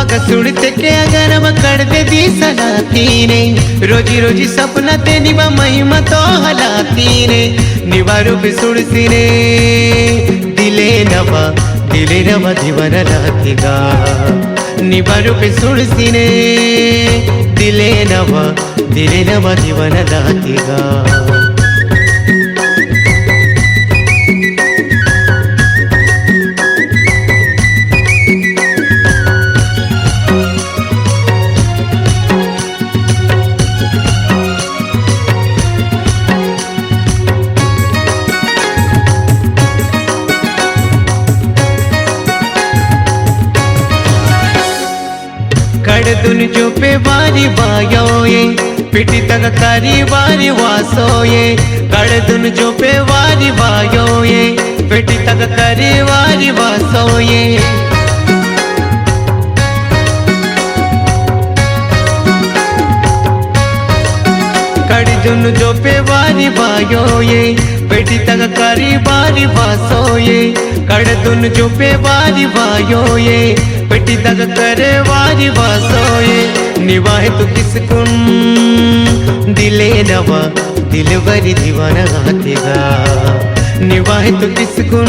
मग सुनते के अगर म कर दे दी सलाती ने रोजी रोजी सपना ते निवा महिमा तो हलाती ने निवारो पे सुड़सी ने दिले नवा दीवाना लातीगा निवारो पे सुड़सी ने दिले नवा दीवाना लातीगा कड़दुन जो पे वारी वायोये पिटी तक कारी वारी वासोये कड़दुन जो पे वारी वायोये पिटी तक कारी वारी वासोये कड़दुन जो पे वारी वायोये पिटी तक कारी वारी वासोये कड़दुन जो पे वारी वायोये पिटी तक करे वारी वासोये निवाहे तो किसकुन दिले नवा दिलवरी दीवाना गातेगा निवाहे तो किसकुन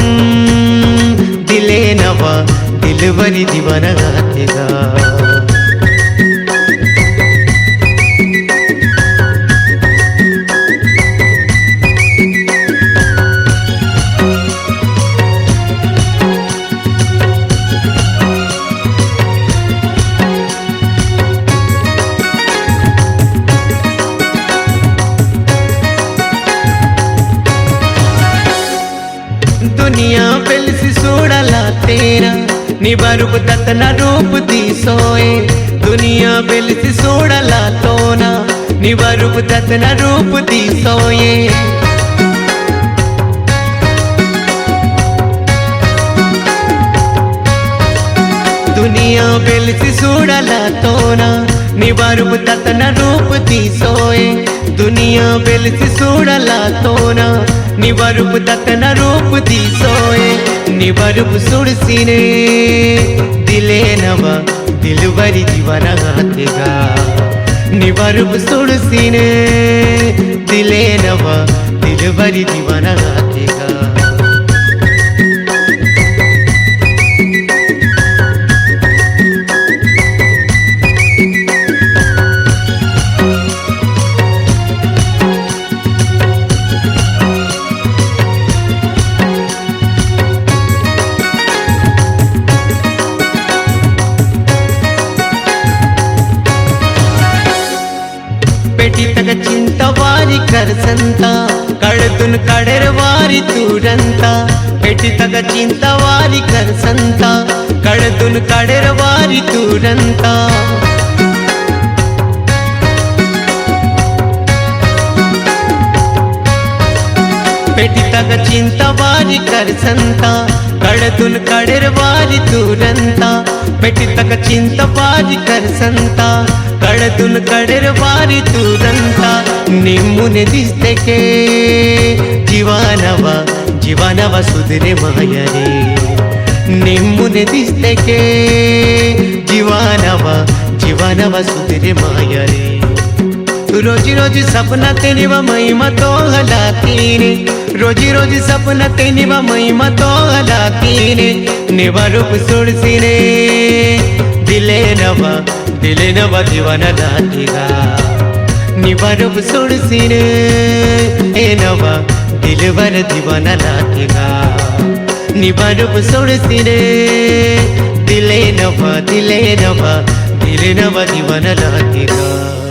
दिले नवा दिलवरी दीवाना गातेगा दुनिया बेलसी सोड़ला तेरा निबारूप दतना रूप दी सोए दुनिया बेलसी सोड़ला तोना निबारूप दतना रूप दी सोए दुनिया बेलसी सोड़ला तोना निबारूप दतना रूप दी सोए दुनिया बेलसी सोड़ला तोना निवारूप दतना रूप दी सोए निवारूप सुड़सी ने दिले नवा दिलवरी दीवाना गातेगा निवारूप सुड़सी ने दिले नवा दिलवरी दीवाना गातेगा पेटी तक चिंता वारी कर संता कड़दुन कड़र वारी तुरंता पेटी तक चिंता वारी कर संता कड़दुन कड़र वारी तुरंता पेटी तक चिंता वारी कर संता कड़दुन कड़र वारी तुरंता पेटी तक चिंता वारी कर संता कड़दुन कड़र वारी तुरंता निम्मुने दिसते के जीवानवा सुधरे मायरे निम्मुने दिसते के जीवानवा सुधरे मायरे रोजी रोजी सपना तेनी व महिमा तो हलाती ने रोजी रोजी सपना तेनी व महिमा तो हलाती ने निवारूप सुड़सी ने दिले नवा दीवाना लातीगा निवारूप सुड़सी ने ए नवा दिलवर दीवाना लातीगा निवारूप सुड़सी ने दिले नवा दीवाना लातीगा।